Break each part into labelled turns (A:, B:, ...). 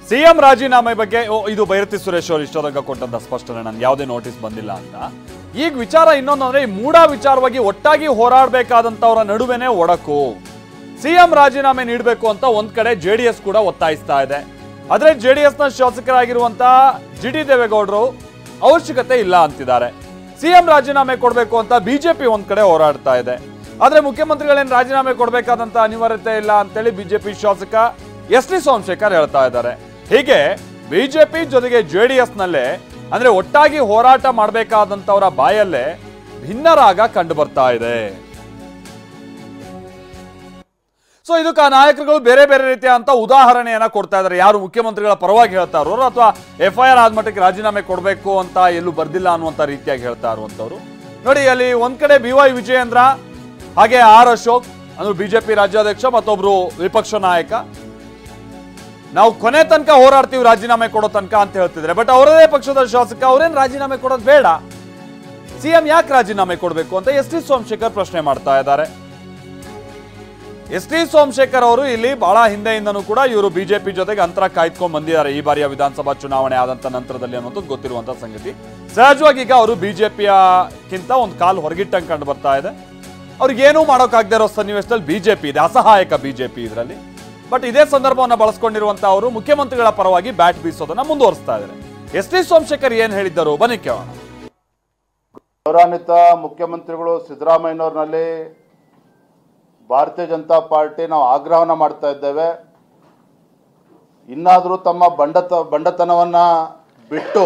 A: CM ರಾಜೀನಾಮೆ ಬಗ್ಗೆ ಇದು ಬೈರತಿ ಸುರೇಶ್ ಅವರು ಇಷ್ಟೊಂದಾಗ ಕೊಟ್ಟಂತ ಸ್ಪಷ್ಟನೆ, ನನ್ಗೆ ಯಾವುದೇ ನೋಟಿಸ್ ಬಂದಿಲ್ಲ ಅಂತ. ಈಗ ವಿಚಾರ ಇನ್ನೊಂದು ಅಂದ್ರೆ, ಈ ಮೂಡ ವಿಚಾರವಾಗಿ ಒಟ್ಟಾಗಿ ಹೋರಾಡಬೇಕಾದಂತವರ ನಡುವೆನೆ ಒಡಕು. ಸಿಎಂ ರಾಜೀನಾಮೆ ನೀಡಬೇಕು ಅಂತ ಒಂದ್ ಕಡೆ ಜೆಡಿಎಸ್ ಕೂಡ ಒತ್ತಾಯಿಸ್ತಾ ಇದೆ. ಆದ್ರೆ ಜೆಡಿಎಸ್ ನ ಶಾಸಕರಾಗಿರುವಂತ ಜಿಟಿ ದೇವೇಗೌಡರು ಅವಶ್ಯಕತೆ ಇಲ್ಲ ಅಂತಿದ್ದಾರೆ. ಸಿಎಂ ರಾಜೀನಾಮೆ ಕೊಡಬೇಕು ಅಂತ ಬಿಜೆಪಿ ಒಂದ್ ಕಡೆ ಹೋರಾಡ್ತಾ ಇದೆ. ಆದ್ರೆ ಮುಖ್ಯಮಂತ್ರಿಗಳೇನು ರಾಜೀನಾಮೆ ಕೊಡಬೇಕಾದಂತ ಅನಿವಾರ್ಯತೆ ಇಲ್ಲ ಅಂತೇಳಿ ಬಿಜೆಪಿ ಶಾಸಕ ಎಸ್.ಟಿ. ಸೋಮಶೇಖರ್ ಹೇಳ್ತಾ ಇದ್ದಾರೆ. ಹೀಗೆ ಬಿಜೆಪಿ ಜೊತೆಗೆ ಜೆಡಿಎಸ್ ನಲ್ಲೇ ಅಂದ್ರೆ ಒಟ್ಟಾಗಿ ಹೋರಾಟ ಮಾಡಬೇಕಾದಂತವರ ಬಾಯಲ್ಲೇ ಭಿನ್ನರಾಗ ಕಂಡು ಬರ್ತಾ ಇದೆ. ಸೊ ಇದಕ್ಕೆ ನಾಯಕರುಗಳು ಬೇರೆ ಬೇರೆ ರೀತಿಯ ಅಂತ ಉದಾಹರಣೆಯನ್ನ ಕೊಡ್ತಾ ಇದ್ದಾರೆ. ಯಾರು ಮುಖ್ಯಮಂತ್ರಿಗಳ ಪರವಾಗಿ ಹೇಳ್ತಾ ಇರೋರು ಅಥವಾ FIR ಆದ ಮಟ್ಟಕ್ಕೆ ರಾಜೀನಾಮೆ ಕೊಡಬೇಕು ಅಂತ ಎಲ್ಲೂ ಬರ್ದಿಲ್ಲ ಅನ್ನುವಂತ ರೀತಿಯಾಗಿ ಹೇಳ್ತಾ ಇರುವಂತವ್ರು ನೋಡಿ. ಅಲ್ಲಿ ಒಂದ್ ಕಡೆ BY ವಿಜಯೇಂದ್ರ, ಹಾಗೆ R ಅಶೋಕ್ ಅಂದ್ರೆ ಬಿಜೆಪಿ ರಾಜ್ಯಾಧ್ಯಕ್ಷ, ಮತ್ತೊಬ್ರು ವಿಪಕ್ಷ ನಾಯಕ, ನಾವು ಕೊನೆ ತನಕ ಹೋರಾಡ್ತೀವಿ ರಾಜೀನಾಮೆ ಕೊಡೋ ತನಕ ಅಂತ ಹೇಳ್ತಿದ್ರೆ. ಬಟ್ ಅವರದೇ ಪಕ್ಷದ ಶಾಸಕ ಅವ್ರೇನ್ ರಾಜೀನಾಮೆ ಕೊಡೋದು ಬೇಡ, ಸಿಎಂ ಯಾಕೆ ರಾಜೀನಾಮೆ ಕೊಡಬೇಕು ಅಂತ ಎಸ್.ಟಿ. ಸೋಮಶೇಖರ್ ಪ್ರಶ್ನೆ ಮಾಡ್ತಾ ಇದ್ದಾರೆ. ಎಸ್.ಟಿ. ಸೋಮಶೇಖರ್ ಅವರು ಇಲ್ಲಿ ಬಹಳ ಹಿಂದೆಯಿಂದನೂ ಕೂಡ ಇವರು ಬಿಜೆಪಿ ಜೊತೆಗೆ ಅಂತರ ಕಾಯ್ದುಕೊಂಡು ಬಂದಿದ್ದಾರೆ. ಈ ಬಾರಿಯ ವಿಧಾನಸಭಾ ಚುನಾವಣೆ ಆದಂತ ನಂತರದಲ್ಲಿ ಅನ್ನೋದು ಗೊತ್ತಿರುವಂತಹ ಸಂಗತಿ. ಸಹಜವಾಗಿ ಈಗ ಅವರು ಬಿಜೆಪಿಯಕ್ಕಿಂತ ಒಂದು ಕಾಲು ಹೊರಗಿಟ್ಟಂಗೆ ಕಂಡು ಬರ್ತಾ ಇದೆ. ಅವ್ರಿಗೇನೂ ಮಾಡೋಕ್ಕಾಗದೇ ಇರೋ ಸನ್ನಿವೇಶದಲ್ಲಿ ಬಿಜೆಪಿ ಇದೆ, ಅಸಹಾಯಕ ಬಿಜೆಪಿ ಇದರಲ್ಲಿ. ಬಟ್ ಇದೇ ಸಂದರ್ಭವನ್ನು ಬಳಸ್ಕೊಂಡಿರುವಂತಹ ಅವರು ಮುಖ್ಯಮಂತ್ರಿಗಳ ಪರವಾಗಿ ಬ್ಯಾಟ್ ಬೀಸೋದನ್ನ ಮುಂದುವರಿಸ್ತಾ ಇದ್ದಾರೆ. ಎಸ್.ಟಿ. ಸೋಮಶೇಖರ್ ಏನ್ ಹೇಳಿದ್ದರು ಬನ್ನಿ ಕೇಳೋಣ.
B: ಗೌರವಾನ್ವಿತ ಮುಖ್ಯಮಂತ್ರಿಗಳು ಸಿದ್ದರಾಮಯ್ಯನವರಲ್ಲಿ ಭಾರತೀಯ ಜನತಾ ಪಾರ್ಟಿ ನಾವು ಆಗ್ರಹವನ್ನ ಮಾಡ್ತಾ ಇದ್ದೇವೆ. ಇನ್ನಾದರೂ ತಮ್ಮ ಬಂಡತನವನ್ನ ಬಿಟ್ಟು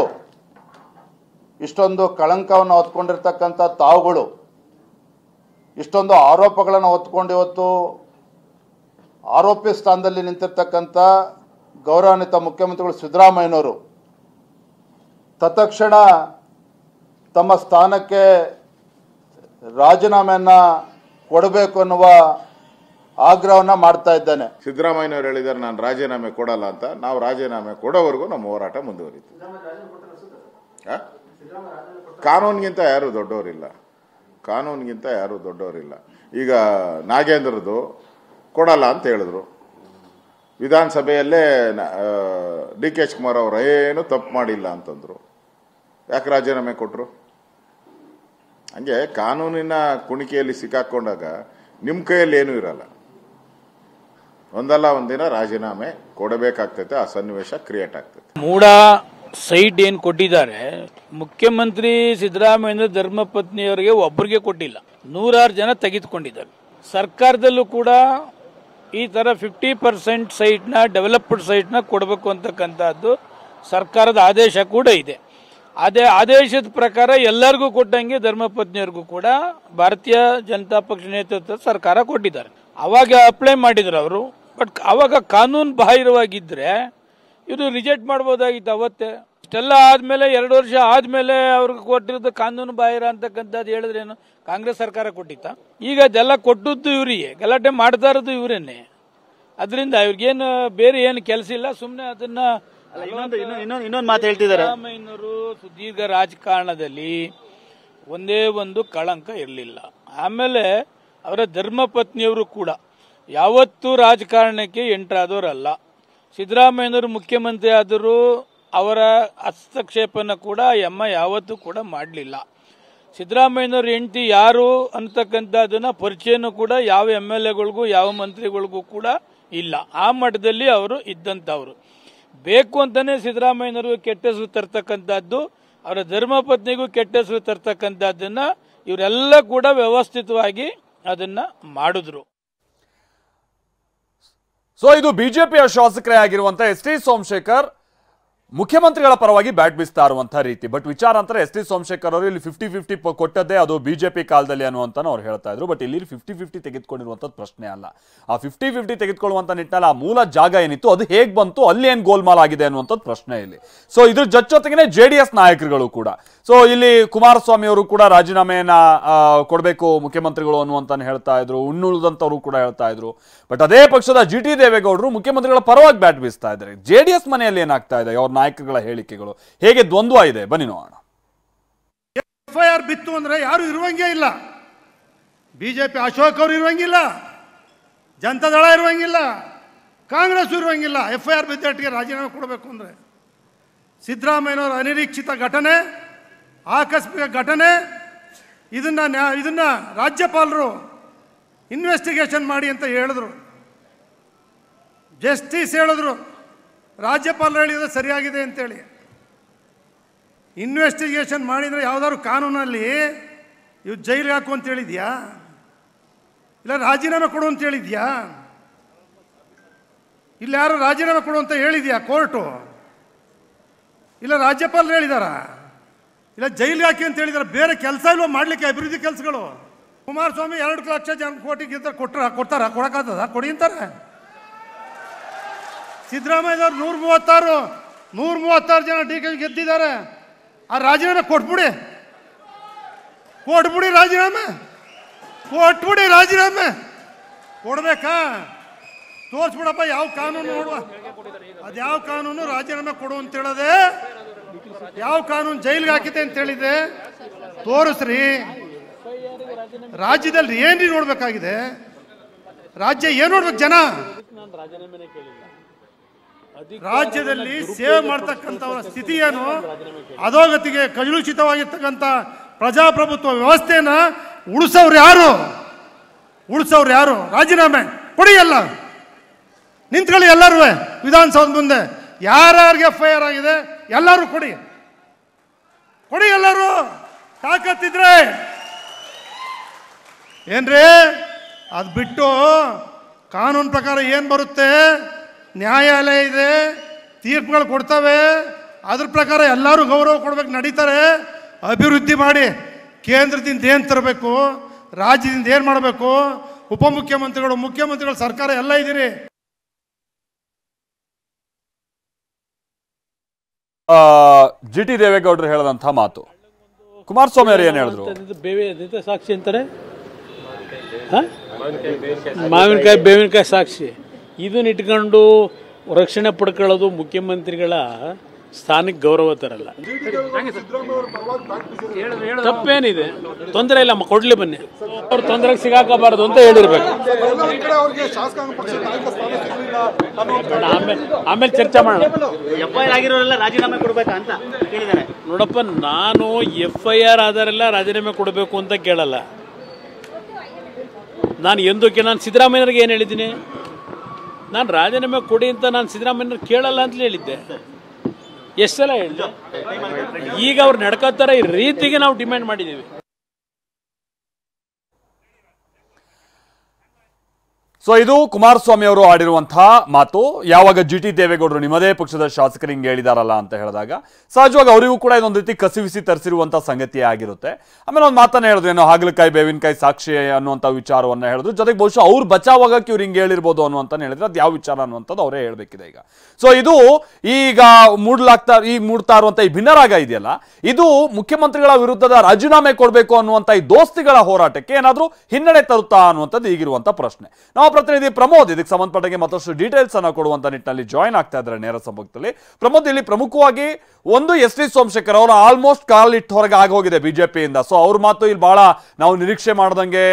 B: ಇಷ್ಟೊಂದು ಕಳಂಕವನ್ನು ಹೊತ್ಕೊಂಡಿರ್ತಕ್ಕಂಥ ತಾವುಗಳು ಇಷ್ಟೊಂದು ಆರೋಪಗಳನ್ನು ಹೊತ್ಕೊಂಡು ಇವತ್ತು ಆರೋಪಿ ಸ್ಥಾನದಲ್ಲಿ ನಿಂತಿರ್ತಕ್ಕಂಥ ಗೌರವಾನ್ವಿತ ಮುಖ್ಯಮಂತ್ರಿಗಳು ಸಿದ್ದರಾಮಯ್ಯನವರು ತತ್ಕ್ಷಣ ತಮ್ಮ ಸ್ಥಾನಕ್ಕೆ ರಾಜೀನಾಮೆಯನ್ನ ಕೊಡಬೇಕು ಅನ್ನುವ ಆಗ್ರಹವನ್ನ ಮಾಡ್ತಾ ಇದ್ದಾನೆ.
C: ಸಿದ್ದರಾಮಯ್ಯನವರು ಹೇಳಿದ್ದಾರೆ ನಾನು ರಾಜೀನಾಮೆ ಕೊಡಲ್ಲ ಅಂತ. ನಾವು ರಾಜೀನಾಮೆ ಕೊಡೋವರೆಗೂ ನಮ್ಮ ಹೋರಾಟ ಮುಂದುವರಿತು. ಕಾನೂನಿಗಿಂತ ಯಾರು ದೊಡ್ಡವರಿಲ್ಲ, ಕಾನೂನಿಗಿಂತ ಯಾರು ದೊಡ್ಡವರಿಲ್ಲ. ಈಗ ನಾಗೇಂದ್ರದು ಕೊಡಲ್ಲ ಅಂತ ಹೇಳಿದ್ರು. ವಿಧಾನಸಭೆಯಲ್ಲೇ DK ಶಿವಕುಮಾರ್ ಅವರು ಏನು ತಪ್ಪು ಮಾಡಿಲ್ಲ ಅಂತಂದ್ರು. ಯಾಕೆ ರಾಜೀನಾಮೆ ಕೊಟ್ಟರು? ಹಂಗೆ ಕಾನೂನಿನ ಕುಣಿಕೆಯಲ್ಲಿ ಸಿಕ್ಕಾಕೊಂಡಾಗ ನಿಮ್ಮ ಕೈಯಲ್ಲಿ ಏನೂ ಇರಲ್ಲ. ಒಂದಲ್ಲ ಒಂದಿನ ರಾಜೀನಾಮೆ ಕೊಡಬೇಕಾಗ್ತೈತೆ, ಆ ಸನ್ನಿವೇಶ ಕ್ರಿಯೇಟ್ ಆಗ್ತೈತೆ.
D: ಮೂಡ ಸೈಟ್ ಏನು ಕೊಟ್ಟಿದ್ದಾರೆ, ಮುಖ್ಯಮಂತ್ರಿ ಸಿದ್ದರಾಮಯ್ಯ ಧರ್ಮಪತ್ನಿಯವರಿಗೆ ಒಬ್ಬರಿಗೆ ಕೊಟ್ಟಿಲ್ಲ, 106 ಜನ ತೆಗೆದುಕೊಂಡಿದ್ದಾರೆ. ಸರ್ಕಾರದಲ್ಲೂ ಕೂಡ ಈ ಥರ 50% ಸೈಟ್ನ ಡೆವಲಪ್ಡ್ ಸೈಟ್ನ ಕೊಡಬೇಕು ಅಂತಕ್ಕಂಥದ್ದು ಸರ್ಕಾರದ ಆದೇಶ ಕೂಡ ಇದೆ. ಅದೇ ಆದೇಶದ ಪ್ರಕಾರ ಎಲ್ಲರಿಗೂ ಕೊಟ್ಟಂಗೆ ಧರ್ಮಪತ್ನಿಯರಿಗೂ ಕೂಡ ಭಾರತೀಯ ಜನತಾ ಪಕ್ಷ ನೇತೃತ್ವದ ಸರ್ಕಾರ ಕೊಟ್ಟಿದ್ದಾರೆ. ಅವಾಗ ಅಪ್ಲೈ ಮಾಡಿದ್ರು ಅವರು. ಬಟ್ ಅವಾಗ ಕಾನೂನು ಬಾಹಿರವಾಗಿದ್ದರೆ ಇದು ರಿಜೆಕ್ಟ್ ಮಾಡ್ಬೋದಾಗಿತ್ತು ಅವತ್ತೇ. ಇಷ್ಟೆಲ್ಲ ಆದಮೇಲೆ 2 ವರ್ಷ ಆದಮೇಲೆ ಅವ್ರಿಗೆ ಕೊಟ್ಟಿರೋದು ಕಾನೂನು ಬಾಹಿರ ಅಂತಕ್ಕಂಥದ್ದು ಹೇಳಿದ್ರೇನು ಕಾಂಗ್ರೆಸ್ ಸರ್ಕಾರ ಕೊಟ್ಟಿತ್ತ? ಈಗ ಅದೆಲ್ಲ ಕೊಟ್ಟದ್ದು ಇವರಿಗೆ, ಗಲಾಟೆ ಮಾಡ್ತಾ ಇರೋದು ಇವರೇನೆ. ಅದರಿಂದ ಇವ್ರಿಗೇನು ಬೇರೆ ಏನು ಕೆಲಸ ಇಲ್ಲ, ಸುಮ್ಮನೆ ಅದನ್ನ
E: ಇನ್ನೊಂದು ಮಾತು ಹೇಳ್ತಿದ್ದಾರೆ.
D: ಸಿದ್ದರಾಮಯ್ಯನವರು ಸುದೀರ್ಘ ರಾಜಕಾರಣದಲ್ಲಿ ಒಂದೇ ಒಂದು ಕಳಂಕ ಇರಲಿಲ್ಲ. ಆಮೇಲೆ ಅವರ ಧರ್ಮಪತ್ನಿಯವರು ಕೂಡ ಯಾವತ್ತೂ ರಾಜಕಾರಣಕ್ಕೆ ಎಂಟ್ರಾದವರಲ್ಲ. ಸಿದ್ದರಾಮಯ್ಯನವರು ಮುಖ್ಯಮಂತ್ರಿ ಆದರೂ ಅವರ ಹಸ್ತಕ್ಷೇಪನ ಕೂಡ ಯಾವತ್ತೂ ಕೂಡ ಮಾಡಲಿಲ್ಲ. ಸಿದ್ದರಾಮಯ್ಯನವ್ರ ಹೆಂಡತಿ ಯಾರು ಅಂತಕ್ಕಂಥದ್ದನ್ನ ಪರಿಚಯನೂ ಕೂಡ ಯಾವ MLAಗಳಿಗೂ ಯಾವ ಮಂತ್ರಿಗಳಿಗೂ ಕೂಡ ಇಲ್ಲ. ಆ ಮಟ್ಟದಲ್ಲಿ ಅವರು ಇದ್ದಂಥವ್ರು. ಬೇಕು ಅಂತಾನೆ ಸಿದ್ದರಾಮಯ್ಯನವ್ರಿಗೂ ಕೆಟ್ಟ ಹೆಸರು ತರ್ತಕ್ಕಂಥದ್ದು, ಅವರ ಧರ್ಮಪತ್ನಿಗೂ ಕೆಟ್ಟ ಹೆಸರು ತರ್ತಕ್ಕಂಥದ್ದನ್ನ ಇವರೆಲ್ಲ ಕೂಡ ವ್ಯವಸ್ಥಿತವಾಗಿ ಅದನ್ನ ಮಾಡಿದ್ರು.
A: ಸೊ ಇದು ಬಿಜೆಪಿಯ ಶಾಸಕರೇ ಆಗಿರುವಂತಹ ಎಸ್.ಟಿ. ಸೋಮಶೇಖರ್ ಮುಖ್ಯಮಂತ್ರಿಗಳ ಪರವಾಗಿ ಬ್ಯಾಟ್ ಬೀಸ್ತಾ ಇರುವಂತಹ ರೀತಿ. ಬಟ್ ವಿಚಾರ ಅಂತಾರೆ ಎಸ್.ಟಿ. ಸೋಮಶೇಖರ್ ಅವರು ಇಲ್ಲಿ 50-50 ಕೊಟ್ಟದ್ದೇ ಅದು ಬಿಜೆಪಿ ಕಾಲದಲ್ಲಿ ಅನ್ನುವಂತ ಅವ್ರು ಹೇಳ್ತಾ ಇದ್ರು. ಬಟ್ ಇಲ್ಲಿ 50-50 ತೆಗೆದುಕೊಂಡಿರುವಂತದ್ದು ಪ್ರಶ್ನೆ ಅಲ್ಲ. ಆ 50-50 ತೆಗೆದುಕೊಳ್ಳುವಂತ ನಿಟ್ಟಿನಲ್ಲಿ ಆ ಮೂಲ ಜಾಗ ಏನಿತ್ತು ಅದು ಹೇಗೆ ಬಂತು, ಅಲ್ಲಿ ಏನ್ ಗೋಲ್ಮಾಲ್ ಆಗಿದೆ ಅನ್ನುವಂಥದ್ದು ಪ್ರಶ್ನೆ ಇಲ್ಲಿ. ಸೊ ಇದ್ರ ಜೊತೆಗೆ JDS ನಾಯಕರುಗಳು ಕೂಡ, ಸೊ ಇಲ್ಲಿ ಕುಮಾರಸ್ವಾಮಿ ಅವರು ಕೂಡ ರಾಜೀನಾಮೆಯನ್ನ ಕೊಡಬೇಕು ಮುಖ್ಯಮಂತ್ರಿಗಳು ಅನ್ನುವಂತ ಹೇಳ್ತಾ ಇದ್ರು, ಉಣ್ಣುಳಿದಂತವರು ಕೂಡ ಹೇಳ್ತಾ ಇದ್ರು. ಬಟ್ ಅದೇ ಪಕ್ಷದ ಜಿಟಿ ದೇವೇಗೌಡರು ಮುಖ್ಯಮಂತ್ರಿಗಳ ಪರವಾಗಿ ಬ್ಯಾಟ್ ಬೀಸ್ತಾ ಇದ್ದಾರೆ. JDS ಮನೆಯಲ್ಲಿ ಏನಾಗ್ತಾ ಇದೆ, ಅವ್ರ ನಾಯಕರುಗಳ ಹೇಳಿಕೆಗಳು ಹೇಗೆ ದ್ವಂದ್ವ ಇದೆ, ಬನ್ನಿ ನೋಡೋಣ.
F: FIR ಬಿತ್ತು ಅಂದ್ರೆ ಯಾರು ಇರುವಂಗೇ ಇಲ್ಲ. ಬಿಜೆಪಿ ಅಶೋಕ್ ಅವರು ಇರುವಂಗಿಲ್ಲ, ಜನತಾದಳ ಇರುವಂಗಿಲ್ಲ, ಕಾಂಗ್ರೆಸ್ ಇರುವಂಗಿಲ್ಲ. FIR ಬಿದ್ದಟ್ಟಿಗೆ ರಾಜೀನಾಮೆ ಕೊಡಬೇಕು ಅಂದರೆ ಸಿದ್ದರಾಮಯ್ಯನವರ ಅನಿರೀಕ್ಷಿತ ಘಟನೆ, ಆಕಸ್ಮಿಕ ಘಟನೆ, ಇದನ್ನು ರಾಜ್ಯಪಾಲರು ಇನ್ವೆಸ್ಟಿಗೇಷನ್ ಮಾಡಿ ಅಂತ ಹೇಳಿದ್ರು. ಜಸ್ಟಿಸ್ ಹೇಳಿದ್ರು, ರಾಜ್ಯಪಾಲರು ಹೇಳಿದ್ರೆ ಸರಿಯಾಗಿದೆ ಅಂತೇಳಿ. ಇನ್ವೆಸ್ಟಿಗೇಷನ್ ಮಾಡಿದರೆ ಯಾವುದಾದ್ರು ಕಾನೂನಲ್ಲಿ ಇವು ಜೈಲಿಗೆ ಹಾಕು ಅಂತ ಹೇಳಿದ್ಯಾ, ಇಲ್ಲ ರಾಜೀನಾಮೆ ಕೊಡು ಅಂತ ಹೇಳಿದ್ಯಾ, ಇಲ್ಲ ಯಾರು ರಾಜೀನಾಮೆ ಕೊಡು ಅಂತ ಹೇಳಿದ್ಯಾ ಕೋರ್ಟು, ಇಲ್ಲ ರಾಜ್ಯಪಾಲರು ಹೇಳಿದಾರ, ಇಲ್ಲ ಜೈಲಿಗೆ ಹಾಕಿ ಅಂತ ಹೇಳಿದಾರೆ. ಬೇರೆ ಕೆಲಸ ಇಲ್ವ ಮಾಡಲಿಕ್ಕೆ ಅಭಿವೃದ್ಧಿ ಕೆಲಸಗಳು? ಕುಮಾರಸ್ವಾಮಿ 2 ಲಕ್ಷ ಕೋಟಿ ಕೊಡ್ತಾರ, ಕೊಡಕ್ಕಾಗ್ತದ? ಕೊಡಿ ಅಂತಾರೆ. ಸಿದ್ದರಾಮಯ್ಯದವ್ರು 136 ಜನ DK ಗೆದ್ದಿದ್ದಾರೆ. ಆ ರಾಜೀನಾಮೆ ಕೊಟ್ಬಿಡಿ ರಾಜೀನಾಮೆ ಕೊಡ್ಬೇಕಾ? ತೋರಿಸ್ಬಿಡಪ್ಪ ಯಾವ ಕಾನೂನು ನೋಡುವ, ಅದ್ಯಾವ ಕಾನೂನು ರಾಜೀನಾಮೆ ಕೊಡು ಅಂತ ಹೇಳದೆ, ಯಾವ ಕಾನೂನು ಜೈಲಿಗೆ ಹಾಕಿದೆ ಅಂತ ಹೇಳಿದೆ ತೋರಿಸ್ರಿ. ರಾಜ್ಯದಲ್ಲಿ ಏನ್ರಿ ನೋಡ್ಬೇಕಾಗಿದೆ? ರಾಜ್ಯ ಏನ್ ನೋಡ್ಬೇಕು ಜನ? ರಾಜ್ಯದಲ್ಲಿ ಸೇವೆ ಮಾಡ್ತಕ್ಕಂಥವರ ಸ್ಥಿತಿ ಏನು? ಅಧೋಗತಿಗೆ ಕಲುಷಿತವಾಗಿರ್ತಕ್ಕಂಥ ಪ್ರಜಾಪ್ರಭುತ್ವ ವ್ಯವಸ್ಥೆನ ಉಳಿಸೋರು ಯಾರು? ರಾಜೀನಾಮೆ ಕೊಡಿ, ಎಲ್ಲ ನಿಂತ್ಕೊಳ್ಳಿ, ಎಲ್ಲರೂ ವಿಧಾನಸೌಧ ಮುಂದೆ ಯಾರ್ಯಾರಿಗೆ FIR ಆಗಿದೆ ಎಲ್ಲರೂ ಕೊಡಿ, ಎಲ್ಲರೂ ತಾಕತ್ತಿದ್ರೆ ಏನ್ರಿ. ಅದು ಬಿಟ್ಟು ಕಾನೂನು ಪ್ರಕಾರ ಏನು ಬರುತ್ತೆ, ನ್ಯಾಯಾಲಯ ಇದೆ, ತೀರ್ಪುಗಳು ಕೊಡ್ತವೆ, ಅದ್ರ ಪ್ರಕಾರ ಎಲ್ಲರೂ ಗೌರವ ಕೊಡ್ಬೇಕು, ನಡೀತಾರೆ. ಅಭಿವೃದ್ಧಿ ಮಾಡಿ ಕೇಂದ್ರದಿಂದ ಏನು ತರಬೇಕು, ರಾಜ್ಯದಿಂದ ಏನು ಮಾಡಬೇಕು, ಉಪಮುಖ್ಯಮಂತ್ರಿಗಳು, ಮುಖ್ಯಮಂತ್ರಿಗಳು, ಸರ್ಕಾರ ಎಲ್ಲ ಇದ್ದೀರಿ.
A: GT ದೇವೇಗೌಡರು ಹೇಳಿದಂಥ ಮಾತು ಕುಮಾರಸ್ವಾಮಿ ಅವರು ಏನು ಹೇಳಿದ್ರು?
D: ಸಾಕ್ಷಿ ಅಂತಾರೆ, ಮಾವಿನಕಾಯಿ ಬೇವಿನಕಾಯಿ ಸಾಕ್ಷಿ. ಇದನ್ನ ಇಟ್ಕೊಂಡು ರಕ್ಷಣೆ ಪಡ್ಕೊಳ್ಳೋದು ಮುಖ್ಯಮಂತ್ರಿಗಳ ಸ್ಥಾನಕ್ಕೆ ಗೌರವ ತರಲ್ಲ. ತಪ್ಪೇನಿದೆ? ತೊಂದರೆ ಇಲ್ಲ, ಕೊಡ್ಲಿ ಬನ್ನಿ. ಅವ್ರು ತೊಂದರೆಗೆ ಸಿಗಾಕಬಾರದು ಅಂತ ಹೇಳಿರ್ಬೇಕು. ಆಮೇಲೆ ಚರ್ಚೆ ಮಾಡೋಣ.
E: FIR ಆಗಿರೋರೆಲ್ಲ ರಾಜೀನಾಮೆ ಕೊಡ್ಬೇಕಾ ಅಂತ ಕೇಳಿದ್ದಾರೆ.
D: ನೋಡಪ್ಪ, ನಾನು FIR ಆದರೆಲ್ಲ ರಾಜೀನಾಮೆ ಕೊಡಬೇಕು ಅಂತ ಕೇಳಲ್ಲ. ನಾನು ಸಿದ್ದರಾಮಯ್ಯರಿಗೆ ಏನು ಹೇಳಿದ್ದೀನಿ? ನಾನು ರಾಜೀನಾಮೆ ಕೊಡಿ ಅಂತ ನಾನು ಸಿದ್ದರಾಮಯ್ಯವ್ರು ಕೇಳಲ್ಲ ಅಂತ ಹೇಳಿದ್ದೆ. ಎಷ್ಟು ಸಲ ಹೇಳಿದೆ? ಈಗ ಅವ್ರು ನಡ್ಕೋತಾರ ಈ ರೀತಿಗೆ ನಾವು ಡಿಮ್ಯಾಂಡ್ ಮಾಡಿದ್ದೀವಿ.
A: ಸೊ ಇದು ಕುಮಾರಸ್ವಾಮಿ ಅವರು ಆಡಿರುವಂತಹ ಮಾತು. ಯಾವಾಗ GT ದೇವೇಗೌಡರು ನಿಮ್ಮದೇ ಪಕ್ಷದ ಶಾಸಕರು ಹಿಂಗೆ ಹೇಳಿದಾರಲ್ಲ ಅಂತ ಹೇಳಿದಾಗ ಸಹಜವಾಗಿ ಅವರಿಗೂ ಕೂಡ ಇದೊಂದು ರೀತಿ ಕಸಿವಿಸಿ ತರಿಸಿರುವಂತಹ ಸಂಗತಿ ಆಗಿರುತ್ತೆ. ಆಮೇಲೆ ಒಂದು ಮಾತನ್ನ ಹೇಳಿದ್ರು, ಏನೋ ಹಾಗಲಕಾಯಿ ಬೇವಿನಕಾಯಿ ಸಾಕ್ಷಿ ಅನ್ನುವಂಥ ವಿಚಾರವನ್ನ ಹೇಳಿದ್ರು. ಜೊತೆಗೆ ಬಹುಶಃ ಅವ್ರು ಬಚಾವಾಗಕ್ಕೆ ಇವ್ರು ಹಿಂಗೆ ಹೇಳಿರ್ಬೋದು ಅನ್ನುವಂತ ಹೇಳಿದ್ರೆ ಅದು ಯಾವ ವಿಚಾರ ಅನ್ನುವಂಥದ್ದು ಅವರೇ ಹೇಳ್ಬೇಕಿದೆ ಈಗ. ಸೊ ಇದು ಈಗ ಮೂಡ್ತಾ ಇರುವಂತ ಈ ಭಿನ್ನರಾಗ ಇದೆಯಲ್ಲ, ಇದು ಮುಖ್ಯಮಂತ್ರಿಗಳ ವಿರುದ್ಧದ ರಾಜೀನಾಮೆ ಕೊಡಬೇಕು ಅನ್ನುವಂಥ ಈ ದೋಸ್ತಿಗಳ ಹೋರಾಟಕ್ಕೆ ಏನಾದರೂ ಹಿನ್ನಡೆ ತರುತ್ತಾ ಅನ್ನುವಂಥದ್ದು ಈಗಿರುವಂತ ಪ್ರಶ್ನೆ. ನಾವು ಪ್ರತಿನಿಧಿ ಪ್ರಮೋದ್ ಇದಕ್ಕೆ ಸಂಬಂಧಪಟ್ಟಂಗೆ ಮತ್ತಷ್ಟು ಡೀಟೇಲ್ಸ್ ಅನ್ನ ಕೊಡುವಂತ ನಿಟ್ಟಿನಲ್ಲಿ ಜಾಯಿನ್ ಆಗ್ತಾ ಇದ್ದಾರೆ ನೇರ ಸಂಪರ್ಕದಲ್ಲಿ. ಪ್ರಮೋದ್, ಇಲ್ಲಿ ಪ್ರಮುಖವಾಗಿ ಒಂದು SD ಸೋಮಶೇಖರ್ ಅವರು ಆಲ್ಮೋಸ್ಟ್ ಕಾಲಿಟ್ಟು ಹೊರಗೆ ಆಗೋಗಿದೆ ಬಿಜೆಪಿಯಿಂದ. ಸೊ ಅವ್ರ ಮಾತು ಇಲ್ಲಿ ಬಹಳ ನಾವು ನಿರೀಕ್ಷೆ ಮಾಡ್ದಂಗೆ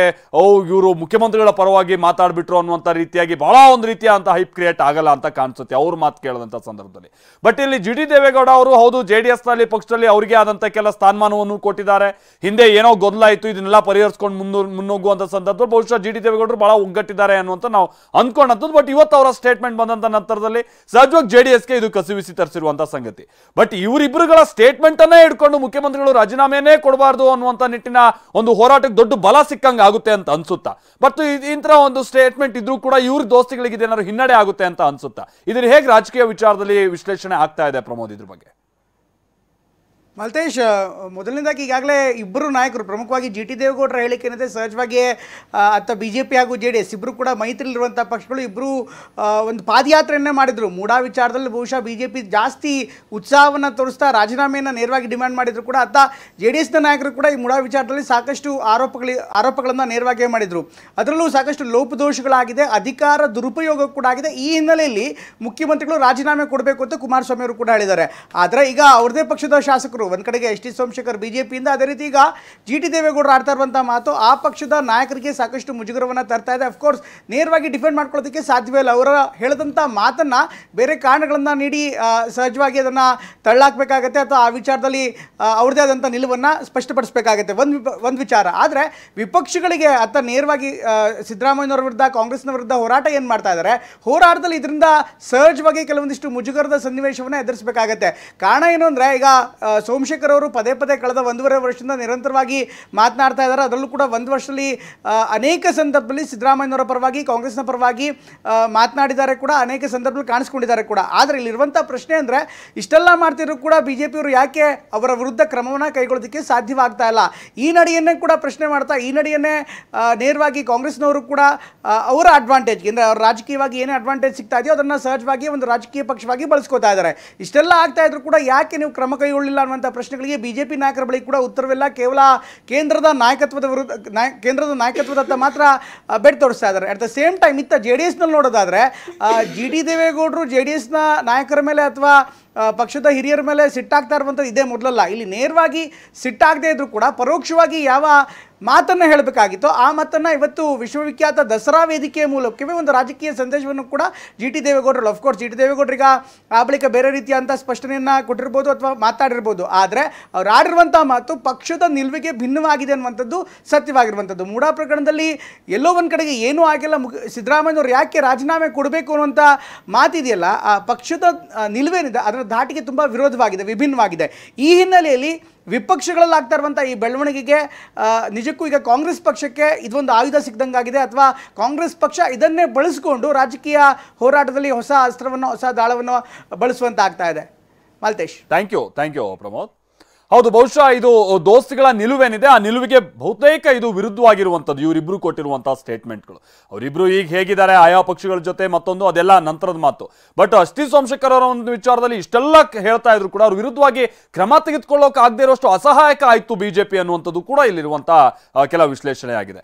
A: ಇವರು ಮುಖ್ಯಮಂತ್ರಿಗಳ ಪರವಾಗಿ ಮಾತಾಡ್ಬಿಟ್ರು ಅನ್ನುವಂಥ ರೀತಿಯಾಗಿ ಬಹಳ ಒಂದು ರೀತಿಯ ಅಂತ ಹೈಪ್ ಕ್ರಿಯೇಟ್ ಆಗಲ್ಲ ಅಂತ ಕಾಣಿಸುತ್ತೆ ಅವ್ರ ಮಾತು ಕೇಳದಂತ ಸಂದರ್ಭದಲ್ಲಿ. ಬಟ್ ಇಲ್ಲಿ GT ದೇವೇಗೌಡ ಅವರು ಹೌದು JDS ನಲ್ಲಿ ಪಕ್ಷದಲ್ಲಿ ಅವರಿಗೆ ಆದಂತ ಕೆಲ ಸ್ಥಾನಮಾನವನ್ನು ಕೊಟ್ಟಿದ್ದಾರೆ. ಹಿಂದೆ ಏನೋ ಗೊಂದಲ ಇತ್ತು, ಇದನ್ನೆಲ್ಲ ಪರಿಹರಿಸಿಕೊಂಡು ಮುನ್ನೋಗುವಂತ ಸಂದರ್ಭದಲ್ಲಿ ಬಹುಶಃ GT ದೇವೇಗೌಡರು ಬಹಳ ಒಗ್ಗಟ್ಟಿದ್ದಾರೆ ಅನ್ನುವಂತ ನಾವು ಅನ್ಕೊಂಡಂಥದ್ದು. ಬಟ್ ಇವತ್ತು ಅವರ ಸ್ಟೇಟ್ಮೆಂಟ್ ಬಂದಂತ ನಂತರದಲ್ಲಿ ಸಹಜವಾಗಿ JDSಗೆ ಇದು ಕಸಿವಿಸಿ ತರಿಸಿರುವಂತ ಸಂಗತಿ. ಬಟ್ ಇವರಿಬ್ಬರುಗಳ ಸ್ಟೇಟ್ಮೆಂಟ್ ಅನ್ನೇ ಇಟ್ಕೊಂಡು ಮುಖ್ಯಮಂತ್ರಿಗಳು ರಾಜೀನಾಮೆನೇ ಕೊಡಬಾರ್ದು ಅನ್ನುವಂತ ನಿಟ್ಟಿನ ಒಂದು ಹೋರಾಟಕ್ಕೆ ದೊಡ್ಡ ಬಲ ಸಿಕ್ಕಂಗೆ ಆಗುತ್ತೆ ಅಂತ ಅನ್ಸುತ್ತಾ? ಬಟ್ ಇಂಥ ಒಂದು ಸ್ಟೇಟ್ಮೆಂಟ್ ಇದ್ರೂ ಕೂಡ ಇವ್ರ ದೋಸ್ತಿಗಳಿಗೆ ಇದೇನಾದ್ರು ಹಿನ್ನಡೆ ಆಗುತ್ತೆ ಅಂತ ಅನ್ಸುತ್ತಾ? ಇದ್ರ ಹೇಗೆ ರಾಜಕೀಯ ವಿಚಾರದಲ್ಲಿ ವಿಶ್ಲೇಷಣೆ ಆಗ್ತಾ ಇದೆ ಪ್ರಮೋದ್ ಇದ್ರ ಬಗ್ಗೆ?
G: ಮಲ್ತೇಶ್, ಮೊದಲನೇದಾಗಿ ಈಗಾಗಲೇ ಇಬ್ಬರು ನಾಯಕರು ಪ್ರಮುಖವಾಗಿ GT ದೇವೇಗೌಡರ ಹೇಳಿಕೆ ಏನಿದೆ, ಸಹಜವಾಗಿ ಅಥವಾ BJP ಹಾಗೂ JDS ಇಬ್ಬರು ಕೂಡ ಮೈತ್ರಿಲಿರುವಂಥ ಪಕ್ಷಗಳು ಇಬ್ಬರು ಒಂದು ಪಾದಯಾತ್ರೆಯನ್ನೇ ಮಾಡಿದರು. ಮೂಡಾ ವಿಚಾರದಲ್ಲಿ ಬಹುಶಃ BJP ಜಾಸ್ತಿ ಉತ್ಸಾಹವನ್ನು ತೋರಿಸ್ತಾ ರಾಜೀನಾಮೆಯನ್ನು ನೇರವಾಗಿ ಡಿಮ್ಯಾಂಡ್ ಮಾಡಿದ್ರು ಕೂಡ ಅತ್ತ JDSನ ನಾಯಕರು ಕೂಡ ಈ ಮೂಡಾ ವಿಚಾರದಲ್ಲಿ ಸಾಕಷ್ಟು ಆರೋಪಗಳನ್ನು ನೇರವಾಗಿ ಮಾಡಿದರು. ಅದರಲ್ಲೂ ಸಾಕಷ್ಟು ಲೋಪದೋಷಗಳಾಗಿದೆ, ಅಧಿಕಾರ ದುರುಪಯೋಗ ಕೂಡ ಆಗಿದೆ. ಈ ಹಿನ್ನೆಲೆಯಲ್ಲಿ ಮುಖ್ಯಮಂತ್ರಿಗಳು ರಾಜೀನಾಮೆ ಕೊಡಬೇಕು ಅಂತ ಕುಮಾರಸ್ವಾಮಿ ಅವರು ಕೂಡ ಹೇಳಿದ್ದಾರೆ. ಆದರೆ ಈಗ ಅವ್ರದೇ ಪಕ್ಷದ ಶಾಸಕರು ನಾಯಕರು, ಒಂದು ಕಡೆಗೆ ಎಸ್ ಟಿ ಸೋಮಶೇಖರ್ ಬಿಜೆಪಿಯಿಂದ, ಅದೇ ರೀತಿ ಈಗ ಜಿ ಟಿ ದೇವೇಗೌಡರು ಆಡ್ತಾ ಇರುವಂಥ ಮಾತು ಆ ಪಕ್ಷದ ನಾಯಕರಿಗೆ ಸಾಕಷ್ಟು ಮುಜುಗರವನ್ನು ತರ್ತಾ ಇದೆ. ಅಫ್ಕೋರ್ಸ್ ನೇರವಾಗಿ ಡಿಫೆಂಡ್ ಮಾಡ್ಕೊಳ್ಳೋದಕ್ಕೆ ಸಾಧ್ಯವೇ ಇಲ್ಲ. ಅವರ ಹೇಳಿದಂಥ ಮಾತನ್ನು ಬೇರೆ ಕಾರಣಗಳನ್ನು ನೀಡಿ ಸಹಜವಾಗಿ ಅದನ್ನು ತಳ್ಳಾಕಬೇಕಾಗತ್ತೆ ಅಥವಾ ಆ ವಿಚಾರದಲ್ಲಿ ಅವ್ರದ್ದೇ ಆದಂಥ ನಿಲುವನ್ನು ಸ್ಪಷ್ಟಪಡಿಸಬೇಕಾಗತ್ತೆ ಒಂದು ವಿಚಾರ. ಆದರೆ ವಿಪಕ್ಷಗಳಿಗೆ ಅತ್ತ ನೇರವಾಗಿ ಸಿದ್ದರಾಮಯ್ಯನವರ ವಿರುದ್ಧ ಕಾಂಗ್ರೆಸ್ನ ವಿರುದ್ಧ ಹೋರಾಟ ಏನು ಮಾಡ್ತಾ ಇದ್ದಾರೆ, ಹೋರಾಟದಲ್ಲಿ ಇದರಿಂದ ಸಹಜವಾಗಿ ಕೆಲವೊಂದಿಷ್ಟು ಮುಜುಗರದ ಸನ್ನಿವೇಶವನ್ನು ಎದುರಿಸಬೇಕಾಗತ್ತೆ. ಕಾರಣ ಏನು ಅಂದರೆ ಈಗ ಸೋಮಶೇಖರ್ ಅವರು ಪದೇ ಪದೇ ಕಳೆದ 1.5 ವರ್ಷದಿಂದ ನಿರಂತರವಾಗಿ ಮಾತನಾಡ್ತಾ ಇದ್ದಾರೆ. ಅದರಲ್ಲೂ ಕೂಡ 1 ವರ್ಷದಲ್ಲಿ ಅನೇಕ ಸಂದರ್ಭದಲ್ಲಿ ಸಿದ್ದರಾಮಯ್ಯನವರ ಪರವಾಗಿ ಕಾಂಗ್ರೆಸ್ನ ಪರವಾಗಿ ಮಾತನಾಡಿದ್ದಾರೆ ಕೂಡ, ಅನೇಕ ಸಂದರ್ಭದಲ್ಲಿ ಕಾಣಿಸ್ಕೊಂಡಿದ್ದಾರೆ ಕೂಡ. ಆದರೆ ಇಲ್ಲಿರುವಂಥ ಪ್ರಶ್ನೆ ಅಂದರೆ ಇಷ್ಟೆಲ್ಲ ಮಾಡ್ತಿದ್ರು ಕೂಡ ಬಿಜೆಪಿಯವರು ಯಾಕೆ ಅವರ ವಿರುದ್ಧ ಕ್ರಮವನ್ನು ಕೈಗೊಳ್ಳೋದಕ್ಕೆ ಸಾಧ್ಯವಾಗ್ತಾ ಇಲ್ಲ? ಈ ನಡೆಯನ್ನೇ ಕೂಡ ಪ್ರಶ್ನೆ ಮಾಡ್ತಾ, ಈ ನಡೆಯನ್ನೇ ನೇರವಾಗಿ ಕಾಂಗ್ರೆಸ್ನವರು ಕೂಡ ಅವರ ಅಡ್ವಾಂಟೇಜ್ಗೆ ಅಂದರೆ ಅವ್ರ ರಾಜಕೀಯವಾಗಿ ಏನೇ ಅಡ್ವಾಂಟೇಜ್ ಸಿಗ್ತಾ ಇದೆಯೋ ಅದನ್ನು ಸಹಜವಾಗಿ ಒಂದು ರಾಜಕೀಯ ಪಕ್ಷವಾಗಿ ಬಳಸ್ಕೋತಾ ಇದ್ದಾರೆ. ಇಷ್ಟೆಲ್ಲ ಆಗ್ತಾ ಇದ್ರು ಕೂಡ ಯಾಕೆ ನೀವು ಕ್ರಮ ಕೈಗೊಳ್ಳಿಲ್ಲ ಅನ್ನುವಂಥ ಪ್ರಶ್ನೆಗಳಿಗೆ ಬಿಜೆಪಿ ನಾಯಕರ ಬಳಿ ಕೂಡ ಉತ್ತರವಿಲ್ಲ. ಕೇವಲ ಕೇಂದ್ರದ ನಾಯಕತ್ವದತ್ತ ಮಾತ್ರ ಬೆಟ್ ತೋರಿಸ್ತಾ ಇದ್ದಾರೆ. ಅಟ್ ದ ಸೇಮ್ ಟೈಮ್ ಇತ್ತ ಜೆ ಡಿ ಎಸ್ನಲ್ಲಿ ನೋಡೋದಾದರೆ ಜಿ ಟಿ ದೇವೇಗೌಡರು ಜೆ ಡಿ ಎಸ್ನ ನಾಯಕರ ಮೇಲೆ ಅಥವಾ ಪಕ್ಷದ ಹಿರಿಯರ ಮೇಲೆ ಸಿಟ್ಟಾಗ್ತಾ ಇರುವಂಥದ್ದು ಇದೇ ಮೊದಲಲ್ಲ. ಇಲ್ಲಿ ನೇರವಾಗಿ ಸಿಟ್ಟಾಗದೇ ಇದ್ರೂ ಕೂಡ ಪರೋಕ್ಷವಾಗಿ ಯಾವ ಮಾತನ್ನು ಹೇಳಬೇಕಾಗಿತ್ತೋ ಆ ಮಾತನ್ನು ಇವತ್ತು ವಿಶ್ವವಿಖ್ಯಾತ ದಸರಾ ವೇದಿಕೆಯ ಮೂಲಕವೇ ಒಂದು ರಾಜಕೀಯ ಸಂದೇಶವನ್ನು ಕೂಡ ಜಿ ಟಿ ದೇವೇಗೌಡರು, ಅಫ್ಕೋರ್ಸ್ ಜಿ ಟಿ ದೇವೇಗೌಡರಿಗೆ ಆ ಬಳಿಕ ಬೇರೆ ರೀತಿಯಂಥ ಸ್ಪಷ್ಟನೆಯನ್ನು ಕೊಟ್ಟಿರ್ಬೋದು ಅಥವಾ ಮಾತಾಡಿರ್ಬೋದು. ಆದರೆ ಅವ್ರು ಆಡಿರುವಂಥ ಮಾತು ಪಕ್ಷದ ನಿಲುವಿಗೆ ಭಿನ್ನವಾಗಿದೆ ಅನ್ನುವಂಥದ್ದು ಸತ್ಯವಾಗಿರುವಂಥದ್ದು. ಮೂಡಾ ಪ್ರಕರಣದಲ್ಲಿ ಎಲ್ಲೋ ಒಂದು ಕಡೆಗೆ ಏನೂ ಆಗಿಲ್ಲ, ಸಿದ್ದರಾಮಯ್ಯನವರು ಯಾಕೆ ರಾಜೀನಾಮೆ ಕೊಡಬೇಕು ಅನ್ನುವಂಥ ಮಾತಿದೆಯಲ್ಲ, ಆ ಪಕ್ಷದ ನಿಲುವೇನಿದೆ ಅದರ ಧಾಟಿಗೆ ತುಂಬ ವಿರೋಧವಾಗಿದೆ, ವಿಭಿನ್ನವಾಗಿದೆ. ಈ ಹಿನ್ನೆಲೆಯಲ್ಲಿ ವಿಪಕ್ಷಗಳಲ್ಲಿ ಆಗ್ತಾ ಇರುವಂಥ ಈ ಬೆಳವಣಿಗೆಗೆ ನಿಜಕ್ಕೂ ಈಗ ಕಾಂಗ್ರೆಸ್ ಪಕ್ಷಕ್ಕೆ ಇದೊಂದು ಆಯುಧ ಸಿಕ್ದಂಗಾಗಿದೆ ಅಥವಾ ಕಾಂಗ್ರೆಸ್ ಪಕ್ಷ ಇದನ್ನೇ ಬಳಸಿಕೊಂಡು ರಾಜಕೀಯ ಹೋರಾಟದಲ್ಲಿ ಹೊಸ ಅಸ್ತ್ರವನ್ನು ಹೊಸ ದಾಳವನ್ನು ಬಳಸುವಂತ ಆಗ್ತಾ ಇದೆ. Maltesh,
A: thank you Pramod. ಹೌದು, ಬಹುಶಃ ಇದು ದೋಸ್ತಿಗಳ ನಿಲುವೇನಿದೆ ಆ ನಿಲುವಿಗೆ ಬಹುತೇಕ ಇದು ವಿರುದ್ಧವಾಗಿರುವಂಥದ್ದು ಇವರಿಬ್ರು ಕೊಟ್ಟಿರುವಂತಹ ಸ್ಟೇಟ್ಮೆಂಟ್ಗಳು. ಅವರಿಬ್ರು ಈಗ ಹೇಗಿದ್ದಾರೆ ಆಯಾ ಪಕ್ಷಗಳ ಜೊತೆ ಮತ್ತೊಂದು ಅದೆಲ್ಲ ನಂತರದ ಮಾತು. ಬಟ್ ಎಸ್ ಟಿ ಸೋಮಶೇಖರ್ ಅವರ ಒಂದು ವಿಚಾರದಲ್ಲಿ ಇಷ್ಟೆಲ್ಲ ಹೇಳ್ತಾ ಇದ್ರು ಕೂಡ ಅವ್ರ ವಿರುದ್ಧವಾಗಿ ಕ್ರಮ ತೆಗೆದುಕೊಳ್ಳೋಕೆ ಆಗದೆ ಇರುವಷ್ಟು ಅಸಹಾಯಕ ಆಯಿತು ಬಿಜೆಪಿ ಅನ್ನುವಂಥದ್ದು ಕೂಡ ಇಲ್ಲಿರುವಂತಹ ಕೆಲ ವಿಶ್ಲೇಷಣೆ ಆಗಿದೆ.